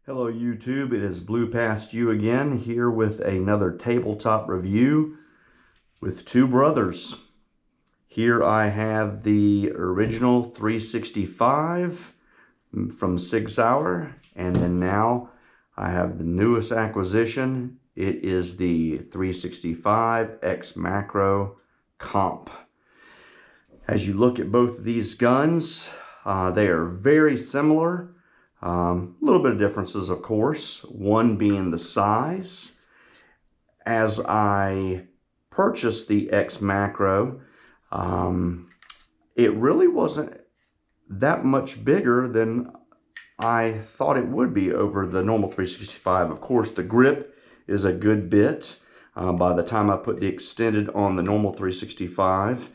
Hello YouTube, it is Blue Past You again, here with another tabletop review with two brothers. Here I have the original 365 from Sig X, and then now I have the newest acquisition. It is the 365 X Macro Comp. As you look at both of these guns, they are very similar. A little bit of differences, of course, one being the size. As I purchased the X Macro, it really wasn't that much bigger than I thought it would be over the normal 365. Of course, the grip is a good bit. By the time I put the extended on the normal 365,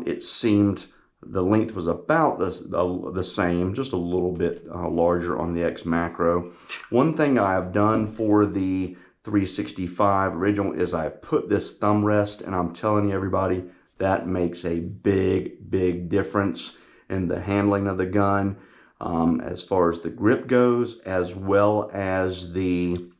it seemed the length was about the same, just a little bit larger on the X Macro. One thing I've done for the 365 original is I've put this thumb rest, and I'm telling you everybody, that makes a big difference in the handling of the gun, as far as the grip goes, as well as the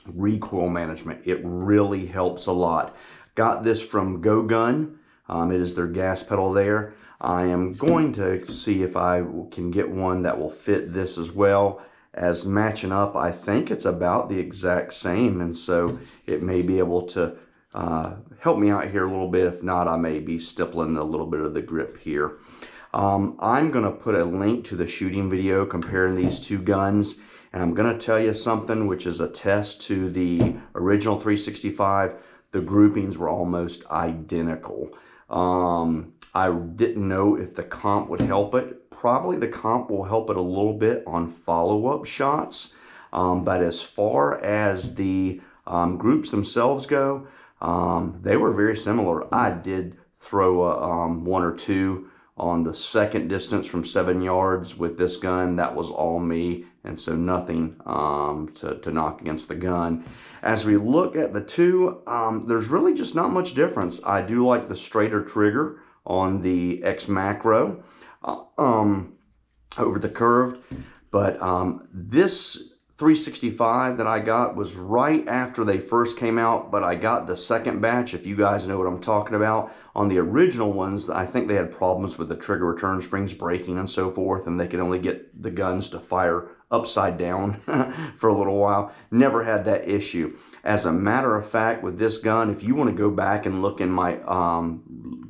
recoil management. It really helps a lot. Got this from Go Gun. It is their gas pedal there. I am going to see if I can get one that will fit this as well. As matching up, I think it's about the exact same, and so it may be able to help me out here a little bit. If not, I may be stippling a little bit of the grip here. I'm going to put a link to the shooting video comparing these two guns, and I'm going to tell you something which is a test to the original 365. The groupings were almost identical. I didn't know if the comp would help it. Probably the comp will help it a little bit on follow-up shots, but as far as the groups themselves go, they were very similar. I did throw a, one or two on the second distance from 7 yards with this gun. That was all me, and so nothing to knock against the gun. As we look at the two, there's really just not much difference. I do like the straighter trigger on the X Macro over the curved, but this 365 that I got was right after they first came out, but I got the second batch, if you guys know what I'm talking about. On the original ones, I think they had problems with the trigger return springs breaking and so forth, and they could only get the guns to fire upside down for a little while. Never had that issue. As a matter of fact, with this gun, if you want to go back and look in my,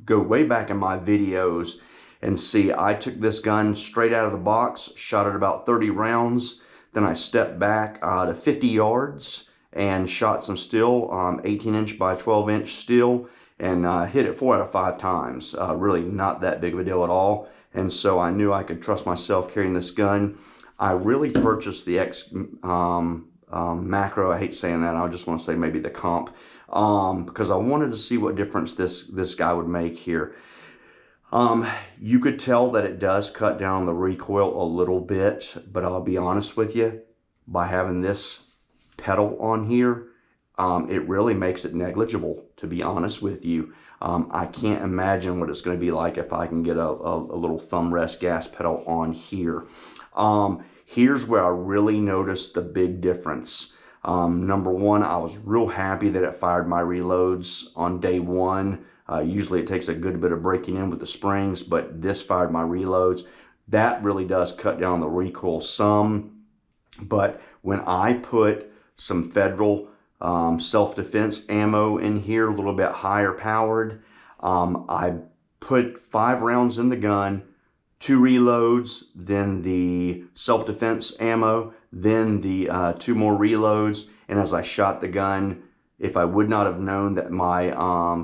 go way back in my videos and see, I took this gun straight out of the box, shot it about 30 rounds, then I stepped back to 50 yards and shot some steel, 18-inch by 12-inch steel, and hit it 4 out of 5 times. Really not that big of a deal at all. And so I knew I could trust myself carrying this gun. I really purchased the X Macro. I hate saying that. I just want to say maybe the Comp, because I wanted to see what difference this guy would make here. You could tell that it does cut down the recoil a little bit, but I'll be honest with you, by having this pedal on here, it really makes it negligible, to be honest with you. I can't imagine what it's going to be like if I can get a little thumb rest gas pedal on here. Here's where I really noticed the big difference. Number one, I was real happy that it fired my reloads on day one. Usually it takes a good bit of breaking in with the springs, but this fired my reloads. That really does cut down the recoil some. But when I put some Federal self-defense ammo in here, a little bit higher powered, I put 5 rounds in the gun, 2 reloads, then the self-defense ammo, then the 2 more reloads. And as I shot the gun, if I would not have known that my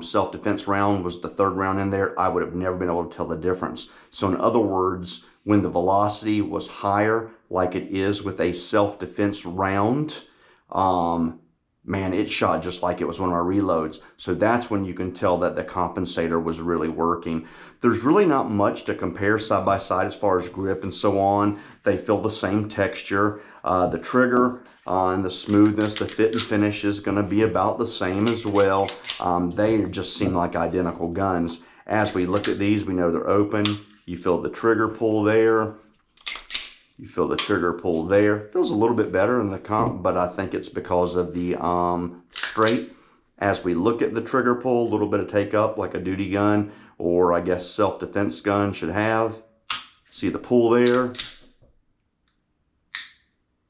self-defense round was the 3rd round in there, I would have never been able to tell the difference. So in other words, when the velocity was higher, like it is with a self-defense round, man, it shot just like it was one of my reloads. So that's when you can tell that the compensator was really working. There's really not much to compare side by side as far as grip and so on. They feel the same texture. The trigger and the smoothness, the fit and finish is going to be about the same as well. They just seem like identical guns. As we look at these, we know they're open. You feel the trigger pull there. You feel the trigger pull there. Feels a little bit better in the comp, but I think it's because of the straight. As we look at the trigger pull, a little bit of take up like a duty gun, or I guess self-defense gun should have. See the pull there?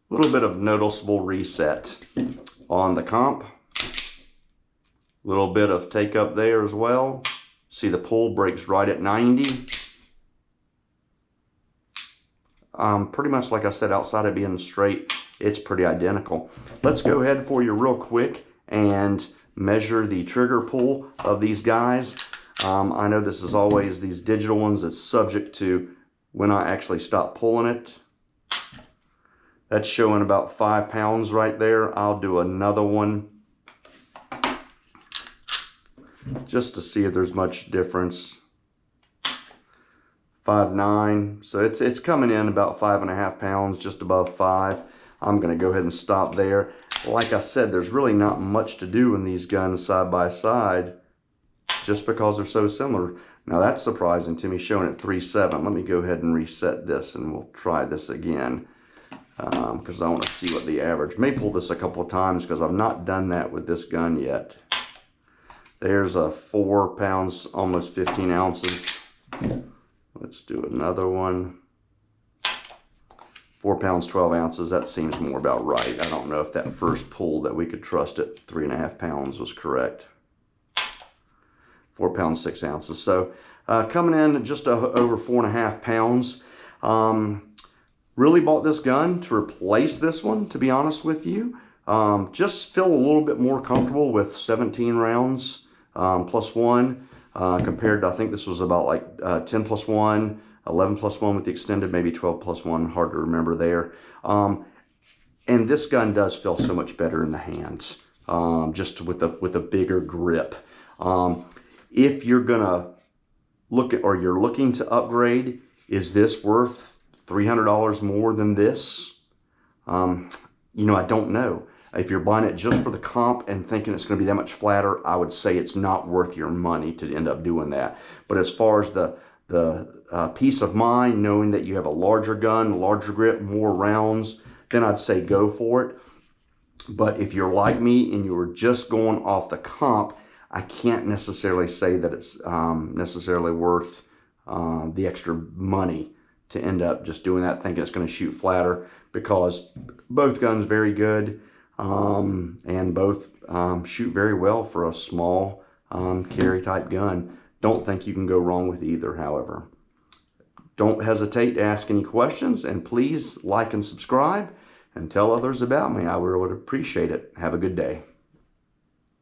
A little bit of noticeable reset on the comp. A little bit of take up there as well. See the pull breaks right at 90. Pretty much like I said, outside of being straight, it's pretty identical. Let's go ahead for you real quick and measure the trigger pull of these guys. I know this is always these digital ones. It's subject to when I actually stop pulling it. That's showing about 5 pounds right there. I'll do another one just to see if there's much difference. 5.9, so it's coming in about 5.5 pounds, just above 5. I'm going to go ahead and stop there. Like I said, there's really not much to do in these guns side by side, just because they're so similar. Now that's surprising to me, showing at 3.7. Let me go ahead and reset this, and we'll try this again, because I want to see what the average. May pull this a couple of times because I've not done that with this gun yet. There's a 4 pounds, almost 15 ounces. Let's do another one. 4 pounds, 12 ounces. That seems more about right. I don't know if that first pull that we could trust at 3.5 pounds was correct. 4 pounds, 6 ounces. So coming in just over 4.5 pounds. Really bought this gun to replace this one, to be honest with you. Just feel a little bit more comfortable with 17 rounds plus 1. Compared to, I think this was about like 10 plus 1, 11 plus 1 with the extended, maybe 12 plus 1, hard to remember there. And this gun does feel so much better in the hands, just with a bigger grip. If you're gonna look at, or you're looking to upgrade, is this worth $300 more than this? You know, I don't know. If you're buying it just for the comp and thinking it's going to be that much flatter, I would say it's not worth your money to end up doing that. But as far as the peace of mind, knowing that you have a larger gun, larger grip, more rounds, then I'd say go for it. But if you're like me and you're just going off the comp, I can't necessarily say that it's necessarily worth the extra money to end up just doing that, thinking it's going to shoot flatter, because both guns very good. And both shoot very well for a small carry type gun. Don't think you can go wrong with either, however. Don't hesitate to ask any questions, and please like and subscribe and tell others about me. I would appreciate it. Have a good day.